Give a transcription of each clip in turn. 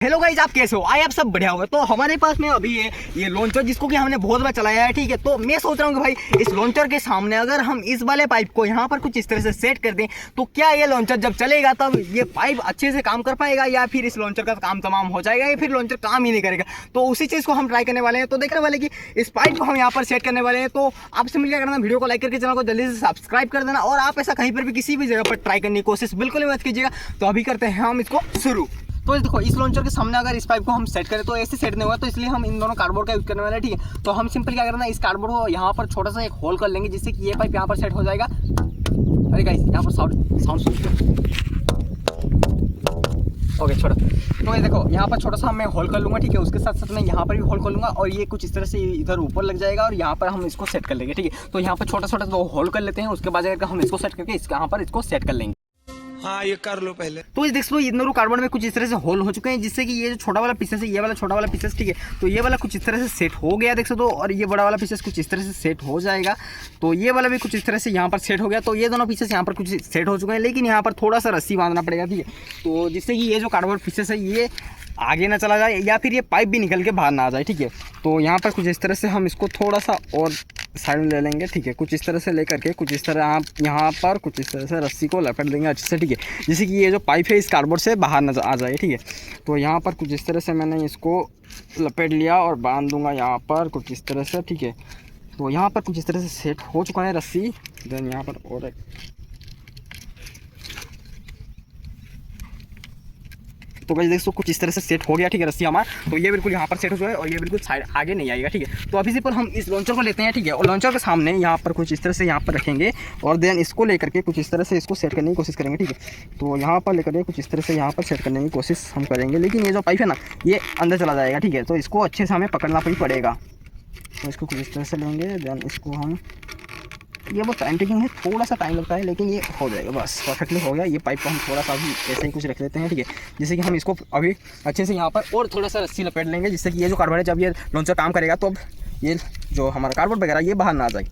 Hello guys, आप कैसे हो? आए आप सब बढ़िया होगा। तो हमारे पास में अभी ये लॉन्चर जिसको कि हमने बहुत बार चलाया है, ठीक है। तो मैं सोच रहा हूँ कि भाई इस लॉन्चर के सामने अगर हम इस वाले पाइप को यहाँ पर कुछ इस तरह से सेट कर दें तो क्या ये लॉन्चर जब चलेगा तब ये पाइप अच्छे से काम कर पाएगा, या फिर इस लॉन्चर का काम तमाम हो जाएगा, या फिर लॉन्चर काम ही नहीं करेगा। तो उसी चीज़ को हम ट्राई करने वाले हैं। तो देखने वाले कि इस पाइप को हम यहाँ पर सेट करने वाले हैं। तो आपसे मिल क्या करना, वीडियो को लाइक करके चैनल को जल्दी से सब्सक्राइब कर देना। और आप ऐसा कहीं पर भी किसी भी जगह पर ट्राई करने की कोशिश बिल्कुल मत कीजिएगा। तो अभी करते हैं हम इसको शुरू। तो देखो, इस लॉन्चर के सामने अगर इस पाइप को हम सेट करें तो ऐसे सेट नहीं होगा, तो इसलिए हम इन दोनों कार्डबोर्ड का यूज करने वाले हैं, ठीक है। तो हम सिंपल क्या करना है, इस कार्डबोर्ड को यहाँ पर छोटा सा एक होल कर लेंगे जिससे कि ये पाइप यहाँ पर सेट हो जाएगा। अरे गाइस, यहाँ पर साउंड ओके छोड़ो। तो ये देखो, यहाँ पर छोटा सा मैं होल कर लूँगा, ठीक है। उसके साथ साथ मैं यहाँ पर भी होल कर लूँगा और ये कुछ इस तरह से इधर ऊपर लग जाएगा और यहाँ पर हम इसको सेट कर लेंगे, ठीक है। तो यहाँ पर छोटा छोटा दो होल कर लेते हैं, उसके बाद अगर हम इसको सेट करके यहाँ पर इसको सेट कर लेंगे। हाँ, ये कर लो पहले। तो ये देखो, इन दोनों कार्बन में कुछ इस तरह से होल हो चुके हैं जिससे कि ये जो छोटा वाला पीसेस है, ये वाला छोटा वाला पीसेस, ठीक है। तो ये वाला कुछ इस तरह से सेट हो गया, देख सकते हो। और ये बड़ा वाला पीसेस कुछ इस तरह से सेट हो जाएगा। तो ये वाला भी कुछ इस तरह से यहाँ पर सेट हो गया। तो ये दोनों पीसेस यहाँ पर कुछ सेट हो चुके हैं, लेकिन यहाँ पर थोड़ा सा रस्सी बांधना पड़ेगा, ठीक है। तो जिससे कि ये जो कार्डबोर्ड पीसेस है ये आगे ना चला जाए या फिर ये पाइप भी निकल के बाहर ना आ जाए, ठीक है। तो यहाँ पर कुछ इस तरह से हम इसको थोड़ा सा और साइड में ले लेंगे, ठीक है। कुछ इस तरह से लेकर के कुछ इस तरह आप यहाँ पर कुछ इस तरह से रस्सी को लपेट देंगे अच्छे से, ठीक है। जैसे कि ये जो पाइप है इस कार्डबोर्ड से बाहर न आ जाए, ठीक है। तो यहाँ पर कुछ इस तरह से मैंने इसको लपेट लिया और बांध दूंगा यहाँ पर कुछ इस तरह से, ठीक है। तो यहाँ पर कुछ इस तरह से सेट हो चुका है रस्सी। देन यहाँ पर और तो गाइस देखो, कुछ इस तरह से सेट हो गया, ठीक है, रस्सी हमारा। तो ये बिल्कुल यहाँ पर सेट हो चुका है और ये बिल्कुल साइड आगे नहीं आएगा, ठीक है। तो अभी सिंपल हम इस लॉन्चर को लेते हैं, ठीक है। और लॉन्चर के सामने यहाँ पर कुछ इस तरह से यहाँ पर रखेंगे और देन इसको लेकर के कुछ इस तरह से इसको सेट करने की कोशिश करेंगे, ठीक है। तो यहाँ पर लेकर के कुछ इस तरह से यहाँ पर सेट करने की कोशिश हम करेंगे, लेकिन ये जो पाइप है ना ये अंदर चला जाएगा, ठीक है। तो इसको अच्छे से हमें पकड़ना भी पड़ेगा। तो इसको कुछ इस तरह से लेंगे, देन इसको हम, ये वो टाइम टेकिंग है, थोड़ा सा टाइम लगता है, लेकिन ये हो जाएगा, बस परफेक्टली हो गया। ये पाइप को हम थोड़ा सा अभी ऐसे ही कुछ रख लेते हैं, ठीक है। जैसे कि हम इसको अभी अच्छे से यहाँ पर और थोड़ा सा रस्सी लपेट लेंगे जिससे कि ये जो कार्डबोर्ड है जब ये लॉन्चर काम करेगा तो अब ये जो हमारा कार्डबोर्ड वगैरह ये बाहर ना आ जाए।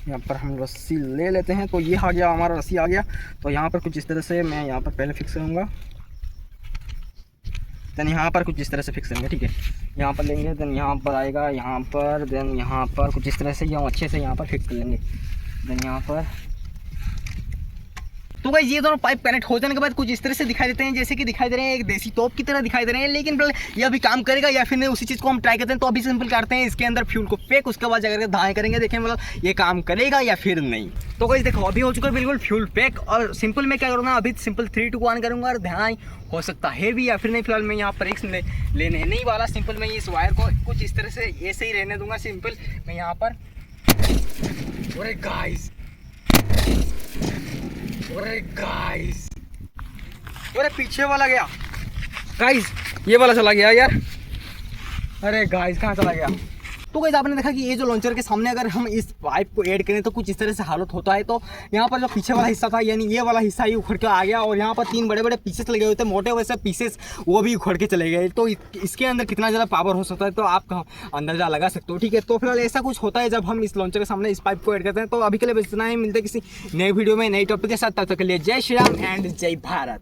यहाँ पर हम रस्सी ले लेते हैं। तो ये आ गया हमारा, रस्सी आ गया। तो यहाँ पर कुछ इस तरह से मैं यहाँ पर पहले फिक्स करूँगा, देन यहाँ पर कुछ इस तरह से फिक्स करेंगे, ठीक है। यहाँ पर लेंगे, देन यहाँ पर आएगा, यहाँ पर, देन यहाँ पर कुछ इस तरह से हम अच्छे से यहाँ पर फिक्स कर लेंगे, देन यहाँ पर। तो गाइस ये दोनों पाइप कनेक्ट हो जाने के बाद कुछ इस तरह से दिखाई देते हैं, जैसे कि दिखाई दे रहे हैं एक देसी तोप की तरह दिखाई दे रहे हैं। लेकिन ये अभी काम करेगा या फिर नहीं, उसी चीज़ को हम ट्राई करते हैं। तो अभी सिंपल करते हैं इसके अंदर फ्यूल को फेंक, उसके बाद जाकर धाएँ करेंगे, देखें मतलब ये काम करेगा या फिर नहीं। तो गाइस देखो, अभी हो चुका है बिल्कुल फ्यूल पैक। और सिंपल मैं क्या करूँगा, अभी सिंपल 3 2 1 करूँगा और ध्यान हो सकता है भी या फिर नहीं। फिलहाल मैं यहाँ पर रिस्क लेने नहीं वाला। सिंपल मैं इस वायर को कुछ इस तरह से ऐसे ही रहने दूंगा। सिंपल मैं यहाँ पर, अरे गाइस, अरे गाइस, अरे पीछे वाला गया गाइस, ये वाला चला गया यार। अरे गाइस, कहाँ चला गया? तो गाइस आपने देखा कि ये जो लॉन्चर के सामने अगर हम इस पाइप को ऐड करें तो कुछ इस तरह से हालत होता है। तो यहाँ पर जो पीछे वाला हिस्सा था यानी ये वाला हिस्सा ही उखड़ के आ गया और यहाँ पर 3 बड़े बड़े पीसेस लगे हुए थे, मोटे वैसे पीसेस, वो भी उखड़ के चले गए। तो इसके अंदर कितना ज़्यादा पावर हो सकता है तो आप अंदाजा लगा सकते हो, ठीक है। तो फिलहाल ऐसा कुछ होता है जब हम इस लॉन्चर के सामने इस पाइप को ऐड करते हैं। तो अभी के लिए बस इतना ही, मिलते हैं किसी नए वीडियो में नई टॉपिक के साथ। तब तक के लिए जय श्री राम एंड जय भारत।